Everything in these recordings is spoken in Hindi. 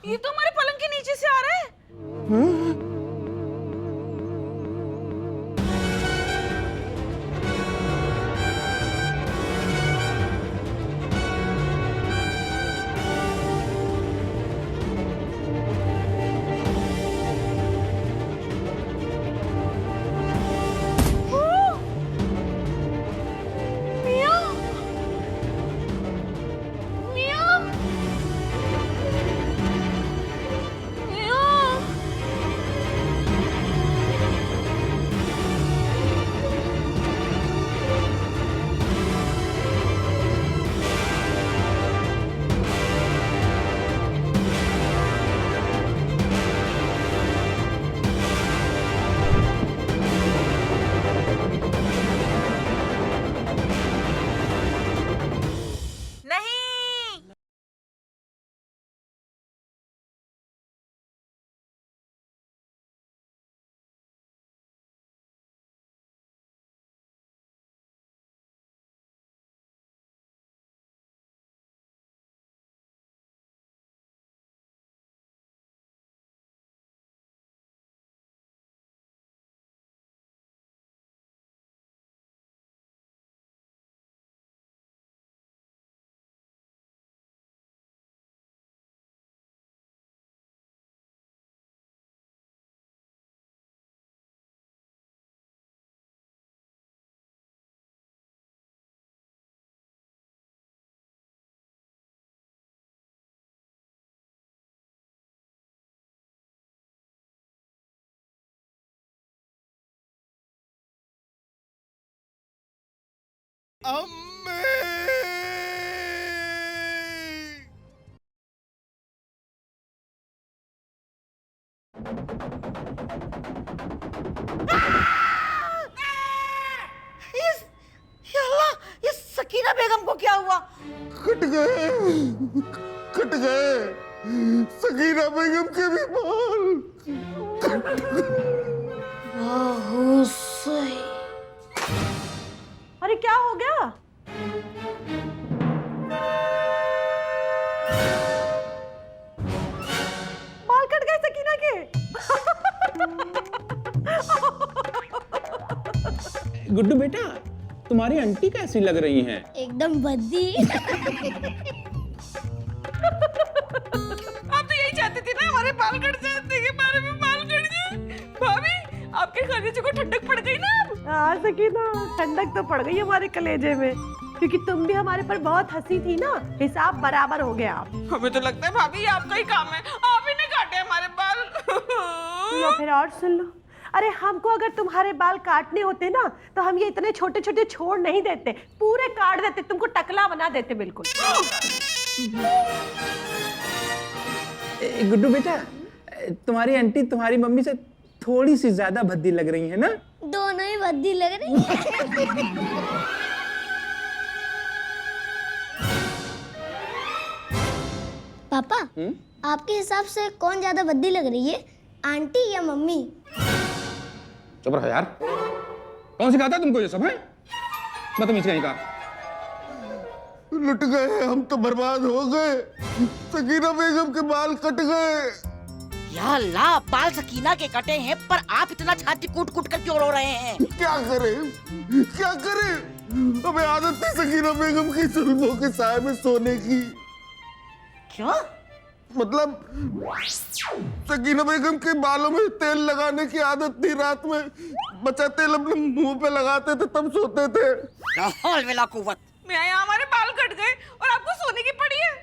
ये तो हमारे पलंग के नीचे से आ रहा है। अम्मे! ये सकीना बेगम को क्या हुआ? कट गए, कट गए। सकीना बेगम के भी बाल कट गए। बहुत सही। अरे क्या हो गया? बाल कट गए सकीना के। गुड्डू बेटा, तुम्हारी आंटी कैसी लग रही हैं? एकदम भद्दी। आप तो यही चाहते थे ना हमारे बाल कट जाए, देखिए हमारे भी बाल कट गए। भाभी आपके कलेजे को ठंडक पड़ गई ना अब? हाँ सकीना, ठंडक तो पड़ गई हमारे कलेजे में, क्योंकि तुम भी हमारे पर बहुत हंसी थी ना, हिसाब बराबर हो गया। हमें तो लगता है भाभी ये आपका ही काम है, आप ही ने काटे हमारे बाल। या फिर और सुन लो, अरे हमको अगर तुम्हारे बाल काटने होते ना तो हम ये इतने छोटे छोटे छोड़ नहीं देते, पूरे काट देते, तुमको टकला बना देते बिल्कुल। गुड्डू बेटा, तुम्हारी आंटी तुम्हारी मम्मी से थोड़ी सी ज्यादा भद्दी लग रही है ना? दोनों ही भद्दी लग रही है। पापा, आपके हिसाब से कौन ज्यादा भद्दी लग रही है, आंटी या मम्मी? चुप रहो यार, कौन सिखाता है तुमको ये सब? है बदतमीज कहीं का। लुट गए, हम तो बर्बाद हो गए। सकीना बेगम के बाल कट गए। या अल्लाह, बाल सकीना के कटे हैं, पर आप इतना छाती कूट कूट कर क्यों रो रहे हैं? क्या करें, क्या करें? हमें आदत थी सकीना बेगम की जुल्मों के साए में सोने की। क्यों? मतलब सकीना बेगम के बालों में तेल लगाने की आदत थी। रात में बचा तेल अपने मुंह पे लगाते थे, तब सोते थे। ला हौल वला कुव्वत। मैं यहाँ हमारे बाल कट गए और आपको सोने की पड़ी है।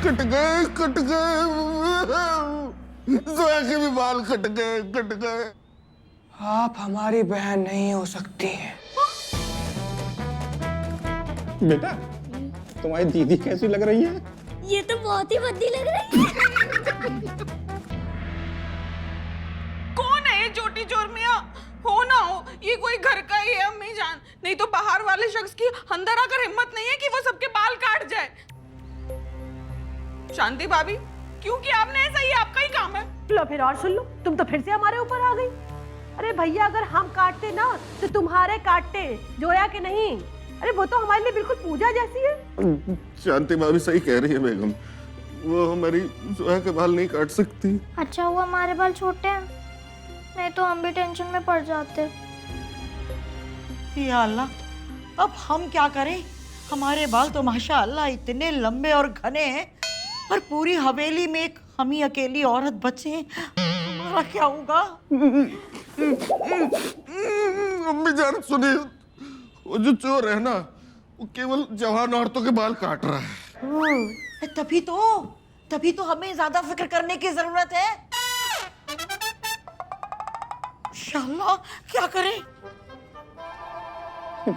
कट गए, कट गए। जोया के भी बाल कट गए, कट गए। आप हमारी बहन नहीं हो सकती है। बेटा, तुम्हारी दीदी कैसी लग रही है? ये तो बहुत ही भद्दी लग रही है। कौन है ये चोटी चोर मियाँ? हो ना हो ये कोई घर का ही है अम्मी जान, नहीं तो बाहर वाले शख्स की अंदर आकर हिम्मत नहीं है कि वो सबके बाल काट जाए। शांति भाभी, क्योंकि आपने ऐसा ही आपका ही काम है। लो फिर और सुन लो, तुम तो फिर से हमारे ऊपर आ गई। अरे भैया अगर हम काटते ना तो तुम्हारे काटते, जोया के नहीं। अरे वो तो हमारे लिए बिल्कुल पूजा जैसी है। शांति भाभी सही कह रही है बेगम, वो हमारी जोया के बाल नहीं काट सकती। अच्छा हुआ हमारे बाल छोटे हैं, नहीं तो हम भी टेंशन में पड़ जाते। या अल्लाह, अब हम क्या करें? हमारे बाल तो माशाअल्लाह इतने लंबे और घने हैं, और पूरी हवेली में एक हम ही अकेली औरत बचे हैं। हमारा क्या होगा? अम्मी जान सुनिए, वो जो चोर है ना वो केवल जवान औरतों के बाल काट रहा है। तभी तो हमें ज्यादा फिक्र करने की जरूरत है। इंशाअल्लाह क्या करें?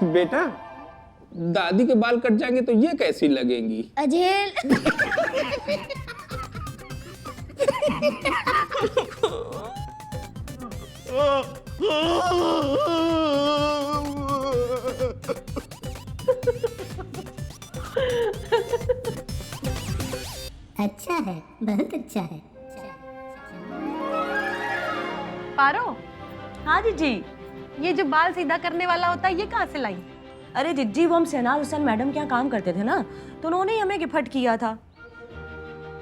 बेटा, दादी के बाल कट जाएंगे तो ये कैसी लगेंगी? अजेल। अच्छा है, बहुत अच्छा है। पारो, हाँ जीजी, ये जो बाल सीधा करने वाला होता है ये कहाँ से लाई? अरे जिज्जी, वो हम शहनाज हुसैन मैडम के यहाँ काम करते थे ना, तो उन्होंने ही हमें गिफ्ट किया था।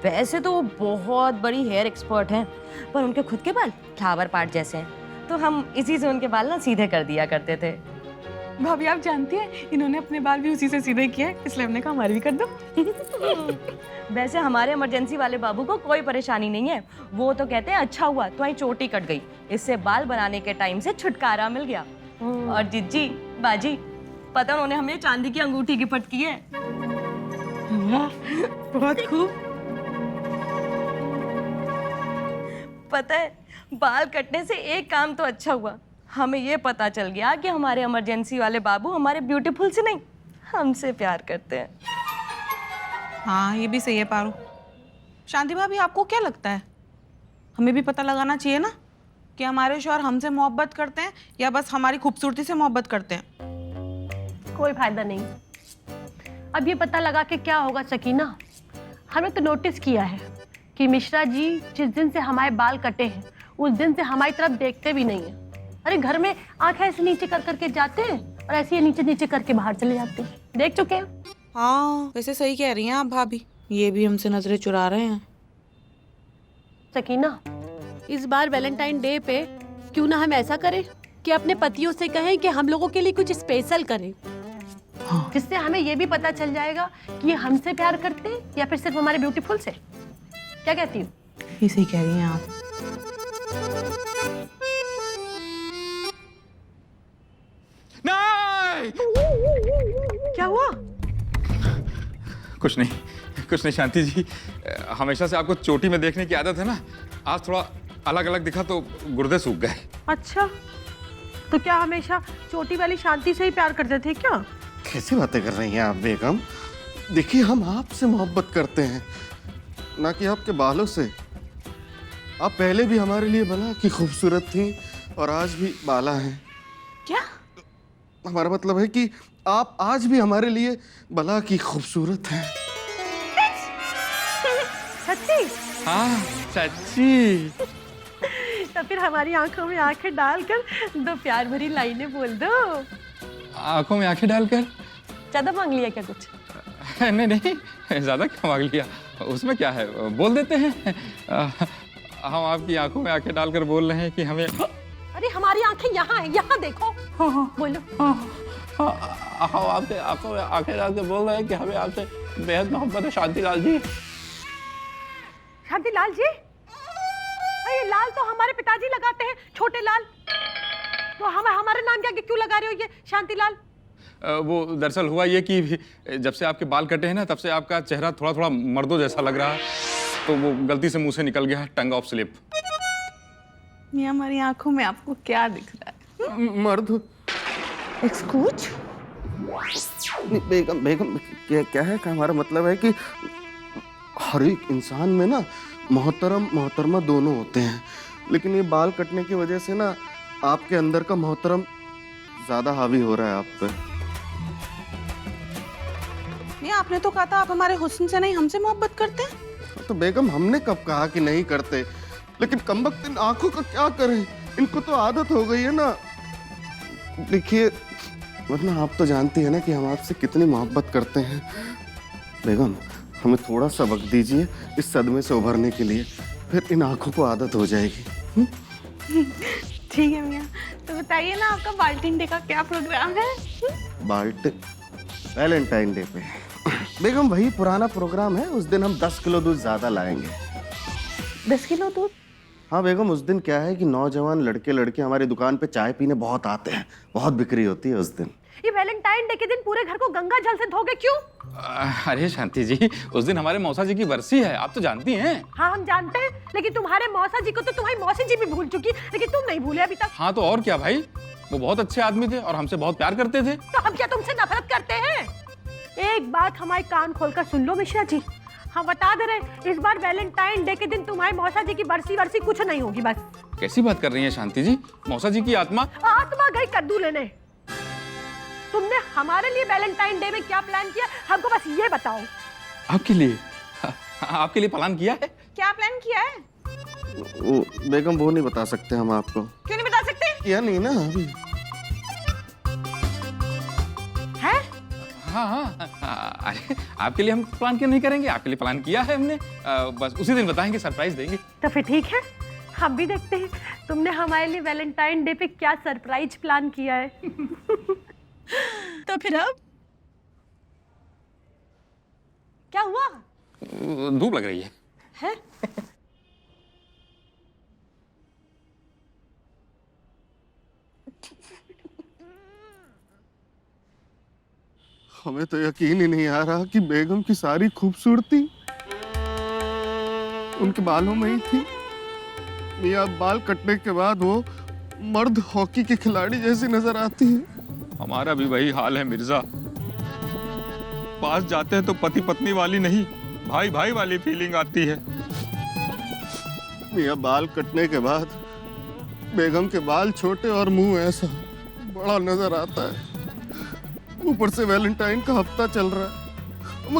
वैसे तो वो बहुत बड़ी हेयर एक्सपर्ट हैं, पर उनके खुद के बाल फ्लावर पार्ट जैसे हैं, तो हम इसी से उनके बाल ना सीधे कर दिया करते थे। भाभी आप जानती हैं इन्होंने अपने बाल भी उसी से सीधे किए, इसलिए हमने कहा हमारे भी कर दो। वैसे हमारे इमरजेंसी वाले बाबू को कोई परेशानी नहीं है, वो तो कहते हैं अच्छा हुआ तुम्हारी चोटी कट गई, इससे बाल बनाने के टाइम से छुटकारा मिल गया। और जिज्जी बाजी, पता उन्होंने हमें चांदी की अंगूठी गिफ्ट की है। बहुत खूब। पता है, बाल कटने से एक काम तो अच्छा हुआ, हमें ये पता चल गया कि हमारे इमरजेंसी वाले बाबू हमारे ब्यूटीफुल से नहीं, हमसे प्यार करते हैं। हाँ ये भी सही है पारो। शांति भाभी, आपको क्या लगता है, हमें भी पता लगाना चाहिए ना कि हमारे शौहर हमसे मोहब्बत करते हैं या बस हमारी खूबसूरती से मोहब्बत करते हैं? कोई फायदा नहीं। अब ये पता लगा के क्या होगा सकीना, हमने तो नोटिस किया है कि मिश्रा जी जिस दिन से हमारे बाल कटे हैं उस दिन से हमारी तरफ देखते भी नहीं है। अरे घर में आंखें ऐसे नीचे कर करके जाते हैं और ऐसे ही नीचे नीचे करके बाहर चले जाते हैं, देख चुके हैं। हाँ वैसे सही कह रही हैं आप भाभी, ये भी हमसे नजरें चुरा रहे हैं। सकीना, इस बार वैलेंटाइन डे पे क्यों ना हम ऐसा करें कि अपने पतियों से कहें कि हम लोगों के लिए कुछ स्पेशल करें, हाँ। जिससे हमें ये भी पता चल जाएगा कि ये हमसे प्यार करते हैं या फिर सिर्फ हमारे ब्यूटीफुल से। क्या कहती हो? ये सही कह रही हैं आप। नहीं! क्या हुआ? कुछ नहीं शांति जी, हमेशा से आपको चोटी में देखने की आदत है ना, आज थोड़ा अलग अलग दिखा तो गुर्दे सूख गए। अच्छा, तो क्या हमेशा चोटी वाली शांति से ही प्यार करते थे क्या? कैसी बातें कर रही हैं आप बेगम? देखिए हम आपसे मोहब्बत करते हैं, ना कि आपके बालों से। आप पहले भी हमारे लिए बाला की खूबसूरत थी और आज भी बाला हैं। क्या? हमारा मतलब है कि आप आज भी हमारे लिए बाला की खूबसूरत हैं। सच्ची? हाँ चाची। तो फिर हमारी आंखों में आंखें डालकर दो प्यार भरी लाइनें बोल दो। आंखों में आंखें डालकर? ज्यादा मांग लिया क्या कुछ? नहीं, ज्यादा क्या मांग लिया, उसमें क्या है, बोल देते हैं। हम आपकी आंखों में आंखें डालकर बोल रहे हैं कि हमें। अरे हमारी आंखें यहाँ हैं, यहाँ देखो। बोलो। हम आपके आंखों में आंखें डालकर बोल रहे हैं कि हमें आपसे बेहद मोहब्बत है शांतिलाल जी। शांतिलाल जी? ये लाल तो हमारे पिताजी लगाते हैं, छोटे लाल। तो हम हमारे नाम के आगे क्यों लगा रहे हो ये शांतिलाल? वो दरअसल हुआ ये कि जब से आपके बाल कटे हैं ना, तब से आपका चेहरा थोड़ा थोड़ा मर्दों जैसा लग रहा है, तो वो गलती से मुंह से निकल गया, टंग ऑफ स्लिप। मियां, हमारी आंखों में आपको क्या दिख रहा है? मर्द। एक्सक्यूज? बेगम क्या है का हमारा मतलब है कि हर एक इंसान में ना मोहतरम मोहतरमा दोनों होते हैं, लेकिन ये बाल कटने की वजह से ना आपके अंदर का मोहतरम ज्यादा हावी हो रहा है आप पे। नहीं, आपने तो कहा था आप हमारे हुस्न से नहीं हमसे मोहब्बत करते हैं। तो बेगम हमने कब कहा कि नहीं करते, लेकिन कमबख्त इन आंखों का क्या करें, इनको तो आदत हो गई है ना। देखिए, वरना आप तो जानती है ना कि हम आपसे कितनी मोहब्बत करते हैं। बेगम, हमें थोड़ा सा वक्त दीजिए इस सदमे से उभरने के लिए, फिर इन आंखों को आदत हो जाएगी। ठीक है मियाँ, तो बताइए ना आपका वैलेंटाइन डे का क्या प्रोग्राम है? वैलेंटाइन डे पे बेगम वही पुराना प्रोग्राम है। उस दिन हम 10 किलो दूध ज्यादा लाएंगे। 10 किलो दूध? हाँ बेगम, उस दिन क्या है कि नौजवान लड़के लड़के हमारी दुकान पे चाय पीने बहुत आते हैं, बहुत बिक्री होती है उस दिन। ये वैलेंटाइन डे के दिन पूरे घर को गंगा जल से धोगे क्यों? अरे शांति जी, उस दिन हमारे मौसा जी की बरसी है, आप तो जानती हैं। हाँ हम जानते हैं, लेकिन तुम्हारे मौसा जी को तो तुम्हारी मौसी जी भी भूल चुकी, लेकिन तुम नहीं भूले अभी तक। हाँ तो और क्या भाई, वो बहुत अच्छे आदमी थे और हमसे बहुत प्यार करते थे। तो हम क्या तुमसे नफरत करते हैं? एक बात हमारे कान खोलकर सुन लो मिश्रा जी, हम बता दे रहे, इस बार वैलेंटाइन डे के दिन तुम्हारे मौसा जी की बरसी कुछ नहीं होगी। बस कैसी बात कर रही हैं शांति जी? मौसा जी की आत्मा गई कद्दू लेने। तुमने हमारे लिए वैलेंटाइन डे में क्या प्लान किया, हमको बस ये बताओ। आपके लिए? आपके लिए प्लान किया है? क्या प्लान किया है? वो बेगम वो नहीं बता सकते हम आपको। क्यों नहीं बता सकते? किया नहीं ना अभी। है? हाँ, अरे आपके लिए हम प्लान क्यों नहीं करेंगे, आपके लिए प्लान किया है हमने। बस उसी दिन बताएंगे, सरप्राइज देंगे। तो फिर ठीक है, हम भी देखते हैं तुमने हमारे लिए वैलेंटाइन डे पे क्या सरप्राइज प्लान किया है। तो फिर अब क्या हुआ? धूप लग रही है? हमें तो यकीन ही नहीं आ रहा कि बेगम की सारी खूबसूरती उनके बालों में ही थी। मियां बाल कटने के बाद वो मर्द हॉकी के खिलाड़ी जैसी नजर आती है। हमारा भी वही हाल है मिर्जा, पास जाते हैं तो पति पत्नी वाली नहीं, भाई भाई वाली फीलिंग आती है। मियां बाल कटने के बाद बेगम के बाल छोटे और मुंह ऐसा बड़ा नजर आता है। ऊपर से वैलेंटाइन का हफ्ता चल रहा है। हम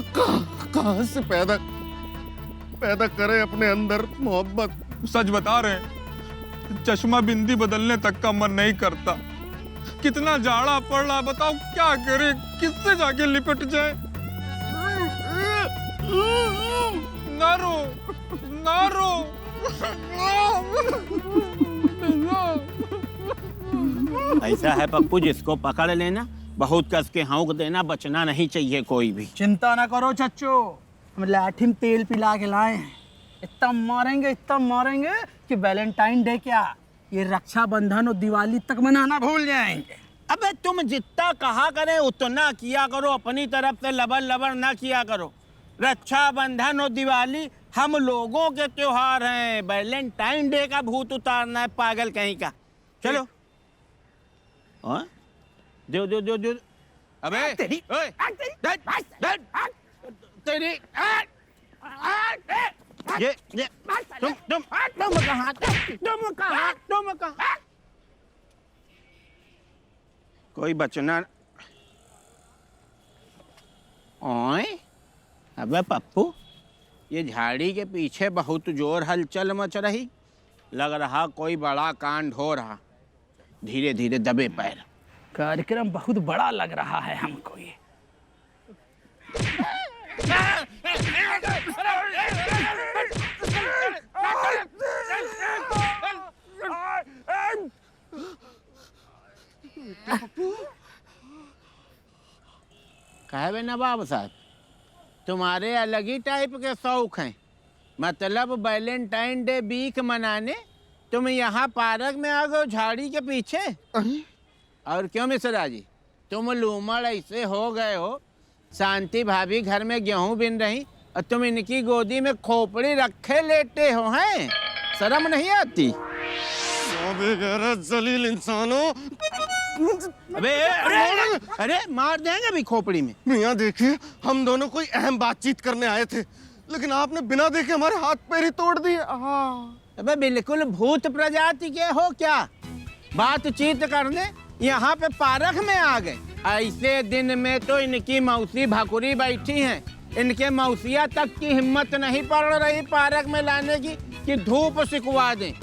कहां से पैदा करें अपने अंदर मोहब्बत। सच बता रहे हैं, चश्मा बिंदी बदलने तक का मन नहीं करता। कितना जाड़ा पड़ रहा, बताओ क्या करे, किससे जाके लिपट जाए। ना रो, ना रो। ऐसा है पप्पू, जिसको पकड़ लेना बहुत कस के हौंक देना, बचना नहीं चाहिए कोई भी। चिंता ना करो चच्चो, हम लाठी में तेल पिला के लाए हैं। इतना मारेंगे कि वैलेंटाइन डे क्या, ये रक्षाबंधन और दिवाली तक मनाना भूल जाएंगे। अबे तुम जितना कहा करे उतना किया करो, अपनी तरफ से लबर ना किया करो। रक्षाबंधन और दिवाली हम लोगों के त्योहार हैं, वैलेंटाइन डे का भूत उतारना है पागल कहीं का। चलो दो। अबे तेरी ये तुम कहाँ कोई बचना। ओए अबे पप्पू, ये झाड़ी के पीछे बहुत जोर हलचल मच रही, लग रहा कोई बड़ा कांड हो रहा। धीरे धीरे दबे पैर। कार्यक्रम बहुत बड़ा लग रहा है हमको ये। कहे नवाब साहब, तुम्हारे अलग ही टाइप के शौक हैं। मतलब वैलेंटाइन डे वीक मनाने तुम यहाँ पार्क में आ गए झाड़ी के पीछे। और क्यों मिश्रा जी, तुम लूमड़ ऐसे हो गए हो, शांति भाभी घर में गेहूं बिन रही और तुम इनकी गोदी में खोपड़ी रखे लेटे हो, हैं? शर्म नहीं आती? जलील इंसानों। अरे मार देंगे अभी खोपड़ी में। मियाँ देखिए, हम दोनों कोई अहम बातचीत करने आए थे, लेकिन आपने बिना देखे हमारे हाथ पैर ही तोड़ दिए। अबे बिल्कुल भूत प्रजाति के हो क्या? बातचीत करने यहाँ पे पार्क में आ गए। ऐसे दिन में तो इनकी मौसी भाकुरी बैठी हैं। इनके मौसिया तक की हिम्मत नहीं पड़ रही पार्क में लाने की कि धूप सिकवा दें,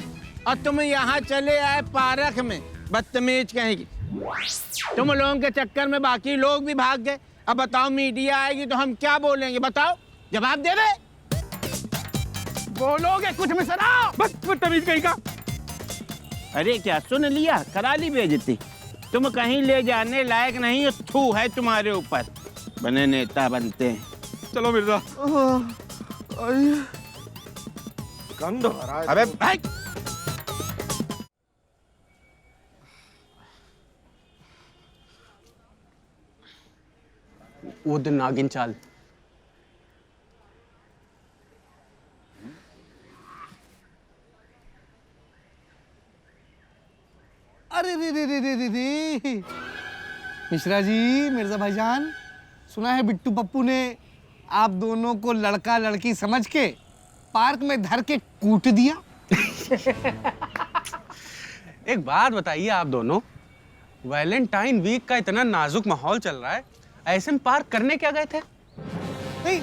और तुम यहाँ चले आए पार्क में, बदतमीज कहेंगी। तुम लोगों के चक्कर में बाकी लोग भी भाग गए। अब बताओ मीडिया आएगी तो हम क्या बोलेंगे? बताओ, जवाब दे रहे। बोलोगे कुछ में सना? बस बदतमीज कहीं का। अरे क्या सुन लिया? करा ली बेइज्जती। तुम कहीं ले जाने लायक नहीं, थू है तुम्हारे ऊपर। बने नेता बनते हैं। चलो मिर्जा। गंद भरा है। अबे भाई, वो दिन नागिन चाल। अरे रे रे रे रे रे रे, मिश्रा जी, मिर्जा भाईजान, सुना है बिट्टू पप्पू ने आप दोनों को लड़का लड़की समझ के पार्क में धर के कूट दिया। एक बात बताइए, आप दोनों वैलेंटाइन वीक का इतना नाजुक माहौल चल रहा है, ऐसे में पार्क करने क्या गए थे? नहीं,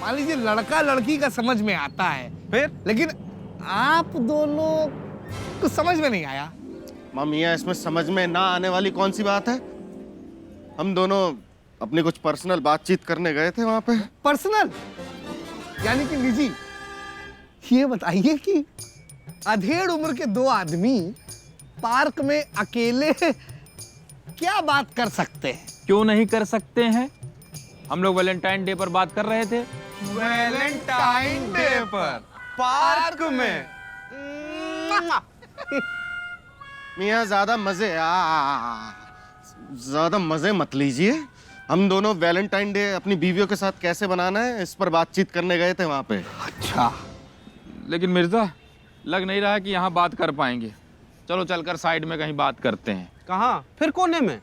मान लीजिए लड़का लड़की का समझ में आता है फिर? लेकिन आप दोनों को समझ में नहीं आया। मियाँ, इसमें समझ में ना आने वाली कौन सी बात है? हम दोनों अपनी कुछ पर्सनल बातचीत करने गए थे वहां पे। पर्सनल यानी कि निजी। ये बताइए कि अधेड़ उम्र के दो आदमी पार्क में अकेले क्या बात कर सकते हैं? क्यों नहीं कर सकते हैं? हम लोग वैलेंटाइन डे पर बात कर रहे थे। वैलेंटाइन डे पर पार्क में? मियाँ, ज्यादा मजे मत लीजिए। हम दोनों वैलेंटाइन डे अपनी बीवियों के साथ कैसे बनाना है, इस पर बातचीत करने गए थे वहां पे। अच्छा, लेकिन मिर्जा, लग नहीं रहा कि यहाँ बात कर पाएंगे। चलो चलकर साइड में कहीं बात करते हैं। कहाँ? फिर कोने में?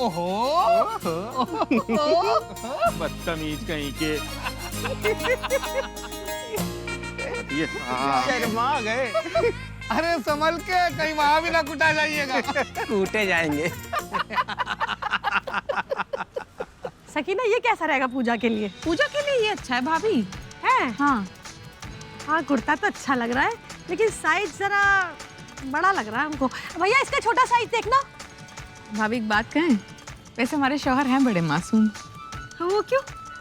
ओहो, बदतमीज कहीं के। ये शर्मा गए। अरे संभल के, कहीं वहां भी ना कुटा जाइएगा। कूटे जाएंगे। सकीना, ये कैसा रहेगा पूजा के लिए? पूजा के लिए ये अच्छा है भाभी। है? हाँ हाँ, कुर्ता तो अच्छा लग रहा है, लेकिन साइज जरा बड़ा लग रहा है हमको। भैया, इसका छोटा साइज देखना। भाभी, एक बात कहें, वैसे हमारे शौहर हैं बड़े मासूम। हाँ, वो क्यों?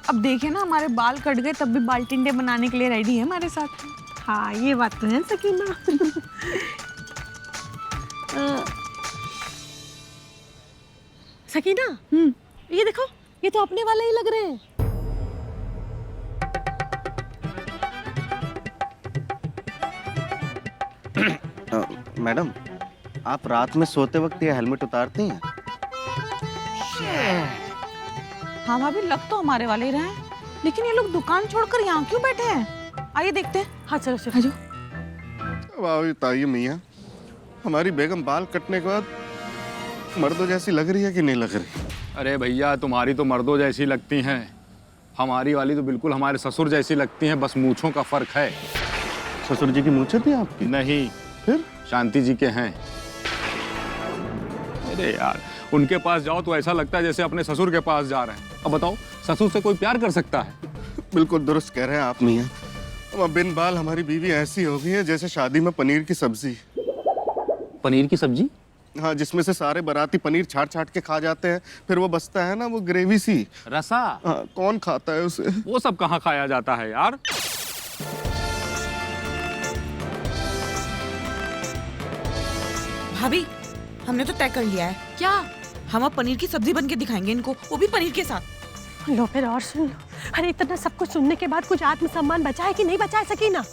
अब देखे ना, हमारे बाल कट गए तब भी बाल्टीन डे बनाने के लिए रेडी है हमारे साथ। हाँ, ये बात तो है सकीना। सकीना, ये देखो, ये तो अपने वाले ही लग रहे हैं। मैडम, आप रात में सोते वक्त ये हेलमेट उतारती हैं? हाँ भाभी, लग तो हमारे वाले ही रहे हैं, लेकिन ये लोग दुकान छोड़कर यहाँ क्यों बैठे हैं? आइए देखते हैं। हाँ, चलो चलो। आजो। वाह, बताइए मियाँ, हमारी बेगम बाल कटने के बाद मर्दों जैसी लग रही है कि नहीं लग रही? अरे भैया, तुम्हारी तो मर्दों जैसी लगती हैं, हमारी वाली तो बिल्कुल हमारे ससुर जैसी लगती हैं, बस मूंछों का फर्क है। ससुर जी की मूंछें थी आपकी? नहीं, फिर शांति जी के हैं। अरे यार, उनके पास जाओ तो ऐसा लगता है जैसे अपने ससुर के पास जा रहे हैं। अब बताओ, ससुर से कोई प्यार कर सकता है? बिल्कुल दुरुस्त कह रहे हैं आप मियाँ। अब बिन बाल हमारी बीवी ऐसी हो गई है जैसे शादी में पनीर की सब्जी। पनीर की सब्जी? हाँ, जिसमें से सारे बाराती पनीर छाट छाट के खा जाते हैं, फिर वो बचता है ना, वो ग्रेवी सी। रसा? हाँ, कौन खाता है उसे? वो सब कहाँ खाया जाता है यार। भाभी, हमने तो तय कर लिया है। क्या? हम अब पनीर की सब्जी बन के दिखाएंगे इनको, वो भी पनीर के साथ। लो, फिर और सुन लो। अरे, इतना सब कुछ सुनने के बाद कुछ आत्मसम्मान बचा है कि नहीं बचा है सकीना?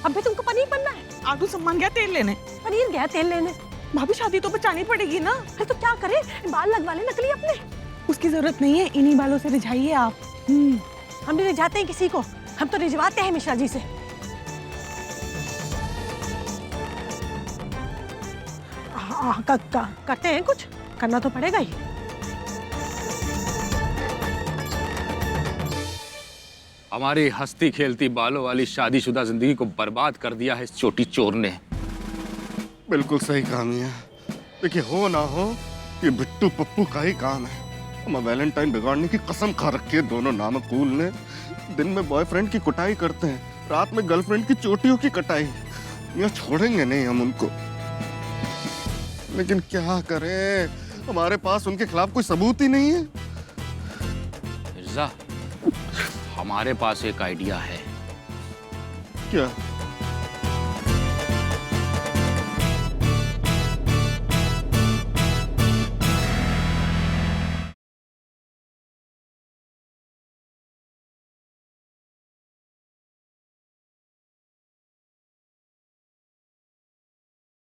अब भी तुमको पनीर बनना है? आत्मसम्मान गया तेल लेने। पनीर गया तेल लेने। भाभी, शादी तो बचानी पड़ेगी ना। अरे तो क्या करे, बाल लगवा ले नकली अपने। उसकी जरूरत नहीं है, इन्हीं बालों से रिझाइए आप। हम नहीं रिझाते हैं किसी को, हम तो रिझवाते हैं मिश्रा जी से। करते हैं, कुछ करना तो पड़ेगा ही। हमारी हंसती खेलती बालों वाली शादीशुदा जिंदगी को बर्बाद कर दिया है इस चोटी चोर ने। बिल्कुल सही कहा मियां। देखिए हो ना हो ये बिट्टू पप्पू का ही काम है। हम वैलेंटाइन बिगाड़ने की कसम खा रखी है दोनों नामकूल ने। दिन में बॉयफ्रेंड की कुटाई करते हैं, रात में गर्लफ्रेंड की चोटियों की कटाई। मियां छोड़ेंगे नहीं हम उनको, लेकिन क्या करें, हमारे पास उनके खिलाफ कोई सबूत ही नहीं है। मिर्जा, हमारे पास एक आइडिया है। क्या?